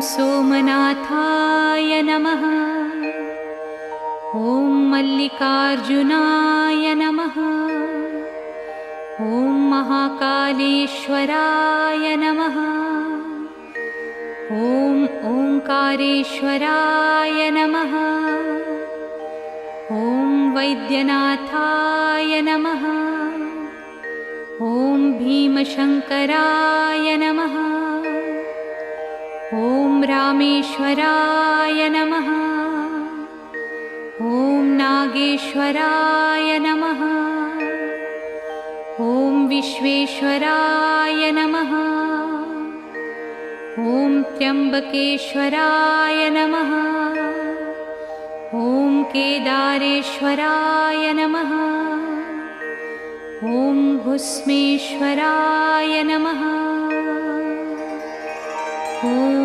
सोमनाथाय नमः। ॐ मल्लिकार्जुनाय नमः। ॐ महाकालेश्वराय नमः। ॐ ओंकारेश्वराय नमः। ॐ वैद्यनाथाय नमः। ॐ भीमशंकराय नमः। ॐ रामेश्वराय नमः। ॐ नागेश्वराय नमः। ॐ विश्वेश्वराय नमः। ॐ त्र्यंबकेश्वराय नमः। ॐ केदारेश्वराय नमः। ॐ घुस्मेश्वराय नमः। ॐ